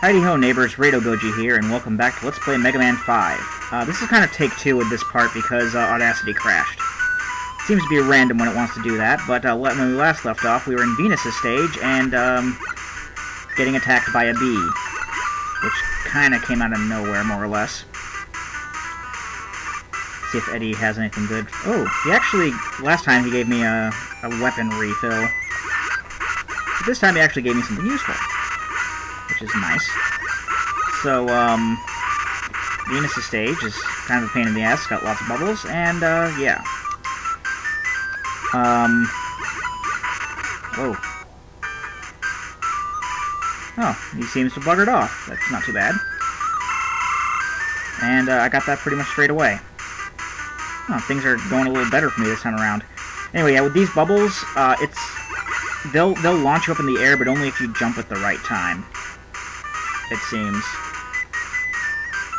Heidi ho neighbors, Rado Goji here, and welcome back to Let's Play Mega Man 5. This is kind of take 2 with this part because Audacity crashed. It seems to be random when it wants to do that, but when we last left off, we were in Venus' stage, and getting attacked by a bee, which kind of came out of nowhere, more or less. See if Eddie has anything good. Oh, he actually, last time he gave me a weapon refill. But this time he actually gave me something useful, which is nice. So, Venus' stage is kind of a pain in the ass, got lots of bubbles, and, yeah. Whoa. Oh, he seems to have buggered off. That's not too bad. And, I got that pretty much straight away. Oh, things are going a little better for me this time around. Anyway, yeah, with these bubbles, they'll launch you up in the air, but only if you jump at the right time. It seems.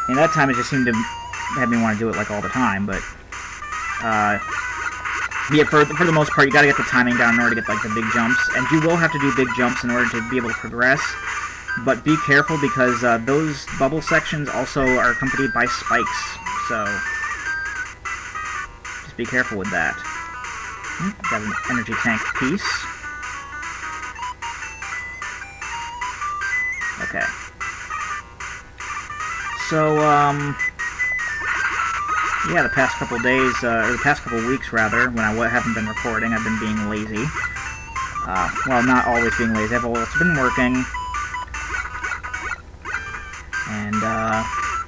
And that time it just seemed to have me want to do it like all the time, but yeah, for the most part, you gotta get the timing down in order to get like the big jumps, and you will have to do big jumps in order to be able to progress. But be careful because those bubble sections also are accompanied by spikes, so just be careful with that. Got an energy tank piece. Okay. So, yeah, the past couple days, or the past couple weeks, rather, when I haven't been recording, I've been being lazy. Well, not always being lazy, I've also been working. And,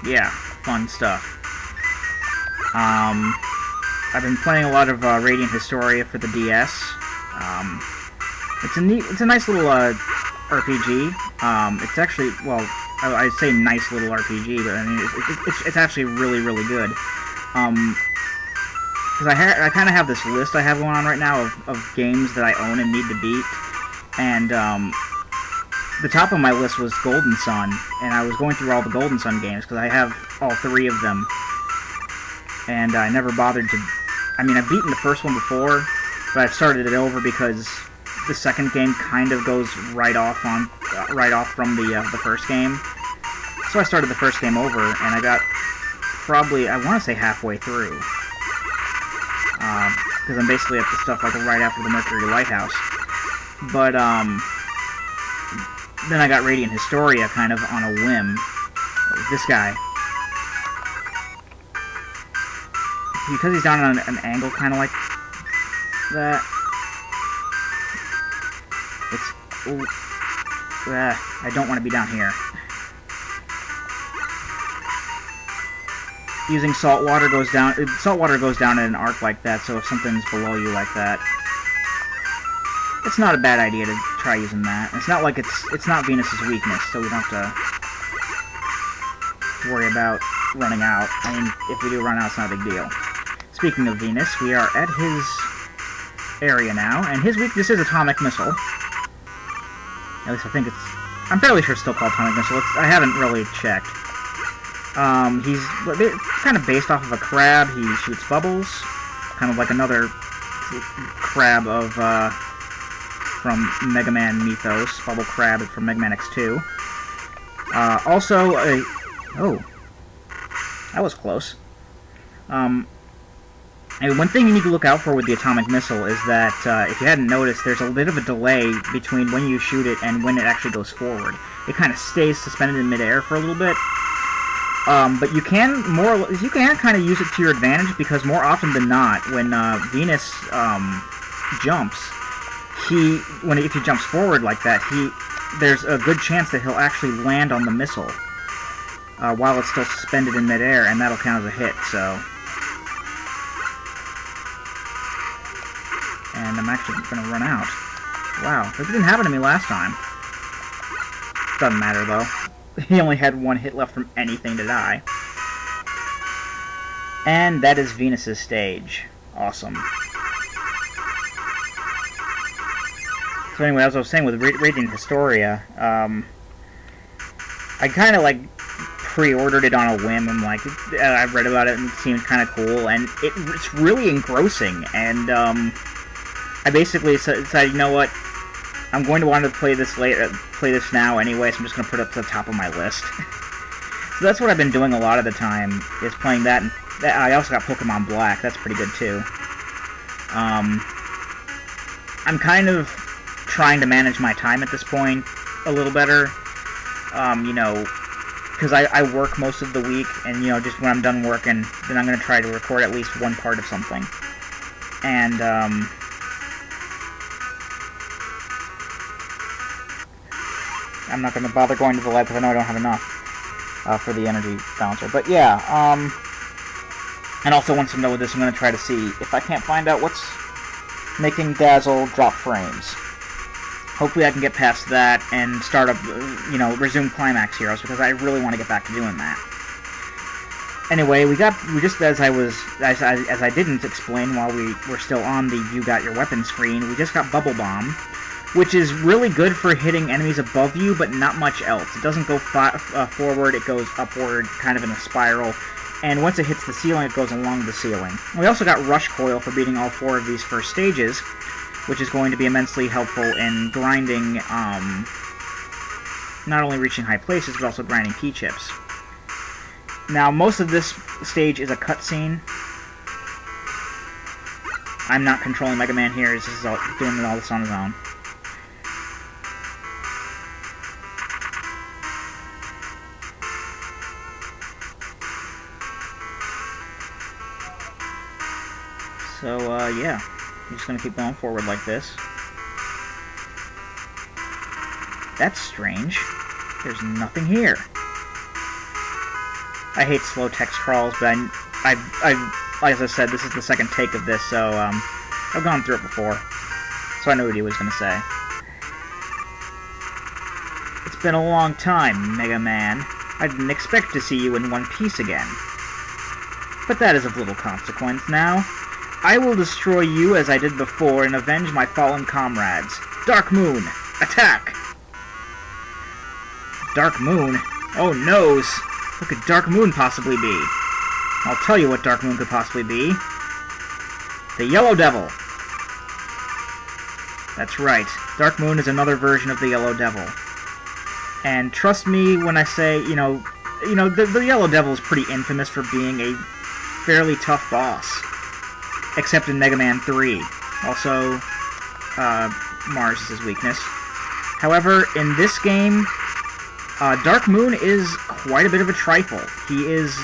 yeah, fun stuff. I've been playing a lot of Radiant Historia for the DS. It's a nice little RPG. It's actually, well, I say nice little RPG, but I mean it's actually really, really good. Because I kind of have this list I have going on right now of games that I own and need to beat, and the top of my list was Golden Sun, and I was going through all the Golden Sun games because I have all 3 of them, and I never bothered to. I mean, I've beaten the first one before, but I've started it over because the second game kind of goes right off from the first game. So I started the first game over, and I got probably, I want to say halfway through, because I'm basically at the stuff like right after the Mercury Lighthouse. But then I got Radiant Historia kind of on a whim. This guy, because he's down on an angle kind of like that. Ooh, I don't want to be down here. Using salt water goes down. Salt water goes down in an arc like that. So if something's below you like that, it's not a bad idea to try using that. It's not like it's not Venus's weakness, so we don't have to worry about running out. I mean, if we do run out, it's not a big deal. Speaking of Venus, we are at his area now, and his weakness is atomic missile. At least I think it's... I'm fairly sure it's still called atomic missile. I haven't really checked. He's kind of based off of a crab. He shoots bubbles. Kind of like another crab of, from Mega Man Mythos. Bubble Crab from Mega Man X2. Also, oh. That was close. And one thing you need to look out for with the atomic missile is that, if you hadn't noticed, there's a bit of a delay between when you shoot it and when it actually goes forward. It kind of stays suspended in midair for a little bit. But you can kind of use it to your advantage, because more often than not, when Venus jumps, if he jumps forward like that, there's a good chance that he'll actually land on the missile while it's still suspended in midair, and that'll count as a hit. So. And I'm actually going to run out. Wow, that didn't happen to me last time. Doesn't matter, though. He only had 1 hit left from anything to die. And that is Venus's stage. Awesome. So anyway, as I was saying with Radiant Historia, I kind of, like, pre-ordered it on a whim. I'm like, I read about it and it seemed kind of cool, and it's really engrossing, and, I basically decided, you know what, I'm going to want to play this later, play this now anyway, so I'm just going to put it up to the top of my list. So that's what I've been doing a lot of the time, is playing that. And I also got Pokemon Black, that's pretty good too. I'm kind of trying to manage my time at this point a little better, you know, because I work most of the week, and, you know, just when I'm done working, then I'm going to try to record at least one part of something. And, I'm not going to bother going to the lab because I know I don't have enough for the energy balancer. But yeah, and also once I'm done with this, I'm going to try to see if I can't find out what's making Dazzle drop frames. Hopefully I can get past that and start up, you know, resume Climax Heroes, because I really want to get back to doing that. Anyway, we just, as I didn't explain while we were still on the You Got Your Weapon screen, we just got Bubble Bomb, which is really good for hitting enemies above you, but not much else. It doesn't go forward, it goes upward, kind of in a spiral, and once it hits the ceiling, it goes along the ceiling. We also got Rush Coil for beating all 4 of these first stages, which is going to be immensely helpful in grinding, not only reaching high places, but also grinding P-chips. Now, most of this stage is a cutscene. I'm not controlling Mega Man here, this is doing all this on his own. So, yeah. I'm just going to keep going forward like this. That's strange. There's nothing here. I hate slow text crawls, but like I said, this is the second take of this, so, I've gone through it before. So I knew what he was going to say. It's been a long time, Mega Man. I didn't expect to see you in one piece again. But that is of little consequence now. I will destroy you as I did before and avenge my fallen comrades. Dark Moon, attack! Dark Moon? Oh, noes! What could Dark Moon possibly be? I'll tell you what Dark Moon could possibly be. The Yellow Devil! That's right. Dark Moon is another version of the Yellow Devil. And trust me when I say, the Yellow Devil is pretty infamous for being a fairly tough boss. Except in Mega Man 3. Also, Mars is his weakness. However, in this game, Dark Moon is quite a bit of a trifle. He is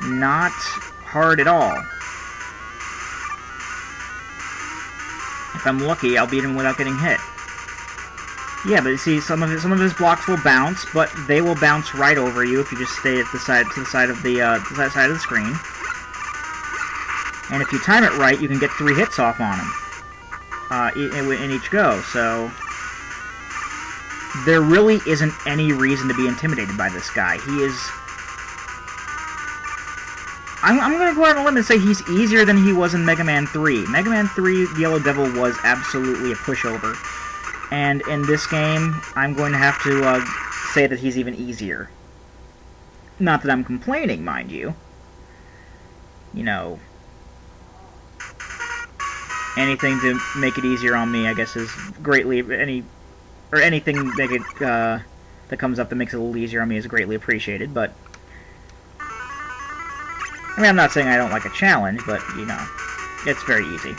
not hard at all. If I'm lucky, I'll beat him without getting hit. Yeah, but you see, some of his blocks will bounce, but they will bounce right over you if you just stay at the side of the screen. And if you time it right, you can get 3 hits off on him in each go, so there really isn't any reason to be intimidated by this guy. He is... I'm going to go out on a limb and say he's easier than he was in Mega Man 3. Mega Man 3, the Yellow Devil was absolutely a pushover. And in this game, I'm going to have to say that he's even easier. Not that I'm complaining, mind you. You know... anything to make it easier on me, I guess, is greatly... anything that comes up that makes it a little easier on me is greatly appreciated, but... I mean, I'm not saying I don't like a challenge, but, you know, it's very easy.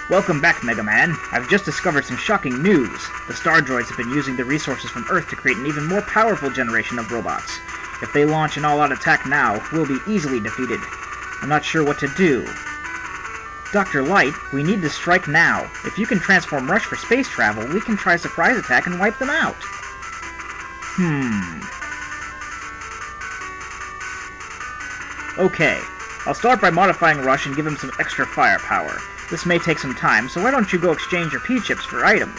Welcome back, Mega Man. I've just discovered some shocking news. The Star Droids have been using the resources from Earth to create an even more powerful generation of robots. If they launch an all-out attack now, we'll be easily defeated. I'm not sure what to do. Dr. Light, we need to strike now. If you can transform Rush for space travel, we can try a surprise attack and wipe them out. Okay, I'll start by modifying Rush and give him some extra firepower. This may take some time, so why don't you go exchange your P-chips for items?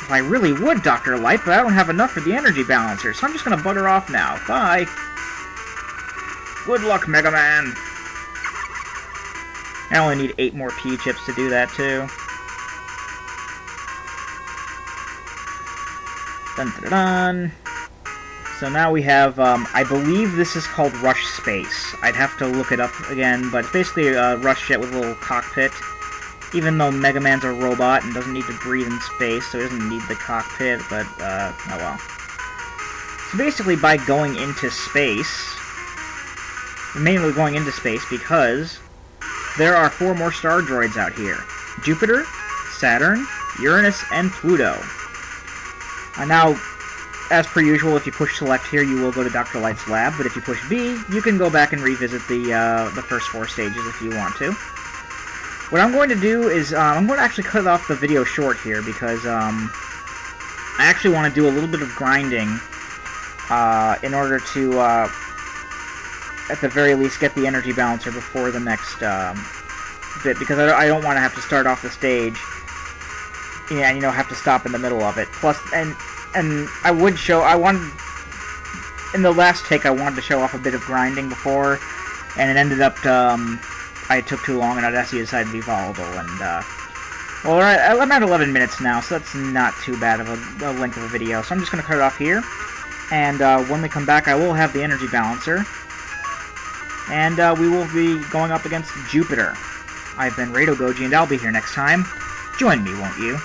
If I really would, Dr. Light, but I don't have enough for the energy balancer, so I'm just gonna bugger off now. Bye! Good luck, Mega Man! I only need 8 more P-chips to do that, too. Dun dun dun! So now we have, I believe this is called Rush Space. I'd have to look it up again, but it's basically a Rush jet with a little cockpit. Even though Mega Man's a robot and doesn't need to breathe in space, so he doesn't need the cockpit, but, oh well. So basically, by going into space, mainly going into space because there are 4 more star droids out here. Jupiter, Saturn, Uranus, and Pluto. Now, as per usual, if you push select here, you will go to Dr. Light's lab, but if you push B, you can go back and revisit the first 4 stages if you want to. What I'm going to do is, I'm going to actually cut off the video short here, because, I actually want to do a little bit of grinding, in order to, at the very least, get the energy balancer before the next, bit, because I don't want to have to start off the stage, and, have to stop in the middle of it. Plus, and I wanted, in the last take, I wanted to show off a bit of grinding before, and it ended up, I took too long, and Audacity decided to be volatile, and, well, alright, I'm at 11 minutes now, so that's not too bad of a length of a video, so I'm just going to cut it off here, and, when we come back, I will have the energy balancer, and, we will be going up against Jupiter. I've been Rado Goji, and I'll be here next time. Join me, won't you?